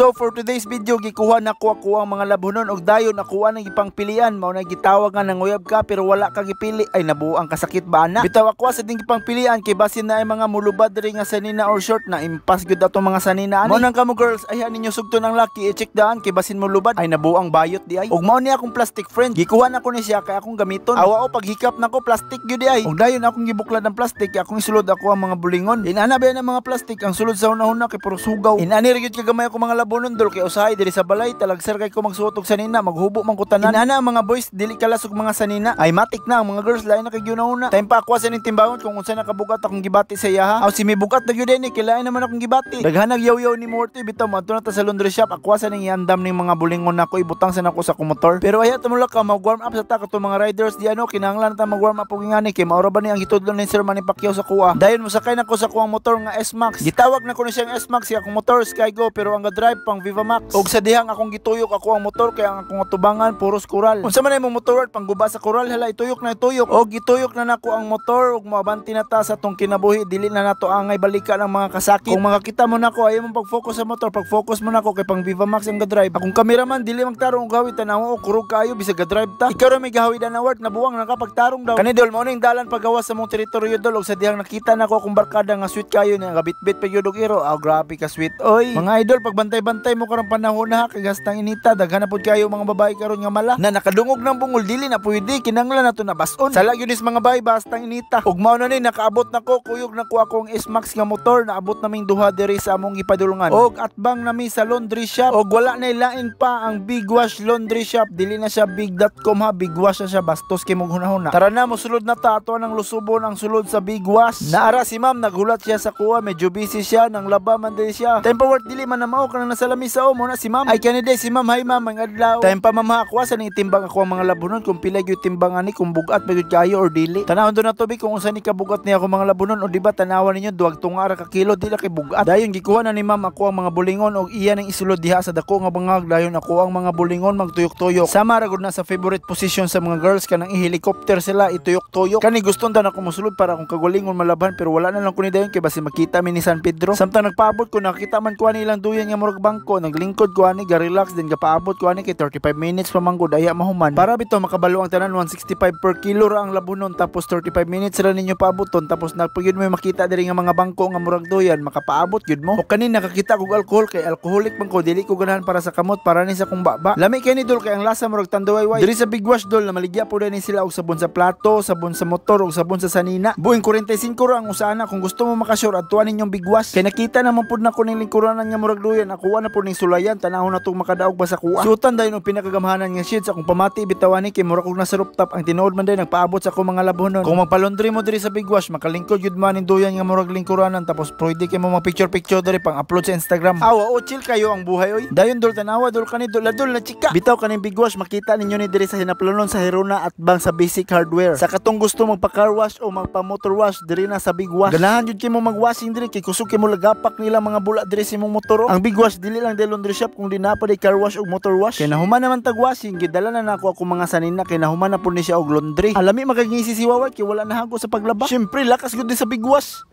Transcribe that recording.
So for today's video gikuha na ko ang mga labunon og dayon nakuha nang ipangpilian mao na gitawag nga nanguyab ka pero wala ka gipili ay nabuang kasakit ba ana. Bitaw ako sa ding ipangpilian kay basin na ay mga mulubad diri nga sanina or short na impas gyud ato mga sanina ani. Mao nang kamo girls ay ninyo sugton ang lucky i-check daan kay basin mulubad ay nabuang bayot di ay. Og mao ni akong plastic friend gikuha na ko ni siya kay akong gamiton. Awa o paghikap nako plastic gyud di ay. Og dayon akong gibuklad ang plastic akong isulod ako ang mga bulingon. Inana ba ang mga plastic ang sulod sa hunahuna kay puro sugaw. Inani ra gyud kay gamay ako mga labunon dol kay usahay diri sa balay talagsar kay ko magsuot og sanina maghubo man ko tanan. Inana ang mga boys dili kalasog mga sanina ay matik na ang mga girls lain na kay gyunahuna. Time pa ako sa ning timbawon kung unsa nakabugat akong gibati sa iya ha. Aw si mibugat na gyud ni kilain naman akong gibati. Daghanag yaw-yaw ni Morty bitaw madto na ta sa laundry shop akwa sa ning iandam ning mga bulingon nako ibutang sa nako sa motor. Pero aya tumula ka mag-warm up sa ta kato mga riders di ano kinahanglan ta mag-warm up og ngani kay maura ba ni ang hitudlon ni Sir Manny Pacquiao sa kuha. Dayon mosakay nako sa kuang motor nga S-Max. Gitawag na ko ni siyang S-Max siya akong motor Skygo pero ang drive pang Viva Max. Og sa dihang akong gituyok ako ang motor kay ang akong atubangan puros kural. Unsa man imong motor pang guba sa kural hala ituyok na ituyok. Og gituyok na nako ang motor og moabanti na ta sa tong kinabuhi dili na nato angay balikan ang mga kasakit. Kung makakita mo nako ayaw mo pag-focus sa motor pag-focus mo nako kay pang Viva Max ang drive. Akong cameraman dili magtarong og hawid tanaw og kurog kayo bisag drive ta. Ikaw ra may gahawid na award nabuwang nakapagtarong daw. Kani dol mao ning dalan paggawas sa mong teritoryo dol og sa dihang nakita nako akong barkada nga sweet kayo ni gabit-bit pa gyud og iro. Aw grabe ka sweet. Oy mga idol pagbantay-bantay mo karong panahon na kay gastang inita daghan na pud kayo mga babae karon nga mala na nakadungog ng bungol dili na pwede kinanglan nato na bason. Sala gyud is mga babae bastang inita. Ug mao na ni nakaabot nako kuyog nako akong S-Max nga motor naabot naming duha diri sa among gipadulungan. Og atbang nami sa laundry shop og wala na lain pa ang Big Wash Laundry Shop dili na siya big.com ha Big Wash na siya bastos kay mong hunahuna. Tara na mosulod na ta ato nang lusubon ang sulod sa Big Wash. Naara si ma'am naghulat siya sa kuha medyo busy siya nang laba man din siya. Time pa work dili man na mao kanang nasa lamisa o mo na si ma'am. Ay kani day si ma'am hay ma'am ang adlaw. Time pa ma'am ha ako sa ning timbang ako ang mga labunon kung pila gyud timbang ani kung bugat ba gyud kayo or dili. Tanawon do na to bi kung unsa ni kabugat niya ako mga labunon o di ba tanawan ninyo duwag tunga ra ka kilo dili kay bugat. Dayon gikuha na ni ma'am ako ang mga bulingon og iya ning isulod diha sa dako nga bangag dayon ako ang mga bulingon magtuyok-tuyok. Sama ra gud na sa favorite position sa mga girls kanang i-helicopter sila ituyok-tuyok. Kani guston ta na ko mosulod para kung kagulingon malaban pero wala na lang ko ni dayon kay basi makita mi ni San Pedro. Samtang nagpaabot ko nakita man ko ani ilang duyan nga murag bangko naglingkod ko ani ga-relax din gapaabot ko ani kay 35 minutes pa manggod aya mahuman. Para bitaw makabalo ang tanan 165 per kilo ra ang labunon tapos 35 minutes ra ninyo paaboton tapos napagid mo makita diri nga mga bangko nga murag duyan makapaabot gyud mo. O kani nakakita kog alcohol kay alcoholic man ko dili ko ganahan para sa kamot para ni sa kung baba. Lami kay ni dol kay ang lasa murag tanduay-way. Diri sa Big Wash dol na maligya po ni sila og sabon sa plato, sabon sa motor og sabon sa sanina. Buing 45 ra ang usana kung gusto mo makasure adtuan ninyong Big Wash. Kay nakita naman pud nako ning lingkuranan nga murag duyan nakuha na pud ning sulayan tanahon na tong makadaog ba sa kuha. Sutan dayon og pinakagamhanan nga shades akong pamati bitawan ni kay murag og nasa rooftop ang tinuod man dayon nagpaabot sa akong mga labunon. Kung magpa-laundry mo diri sa Big Wash makalingkod jud man ning duyan nga murag lingkuranan tapos pwede kay mo mag-picture diri pang upload sa Instagram. Awa o chill kayo ang buhay oy. Dayon dol tanawa dol kani dol na chika. Bitaw kaning Big Wash makita ninyo ni diri sa hinaplanon sa Hirona at bang sa basic hardware. Sa katong gusto magpa-car wash o magpa-motor wash diri na sa Big Wash. Ganahan jud kay mo mag-washing diri kay kusog kay mo lagapak nila mga bula diri sa imong motor. Ang Big Wash dili lang laundry shop kung di na pa car wash o motor wash. Kay nahuman naman tag washing gidala na nako ako mga sanina kay nahuman na pud ni siya og laundry. Alami magagingisi si Wawa kay wala na hago sa paglaba. Syempre lakas gud sa Big Wash.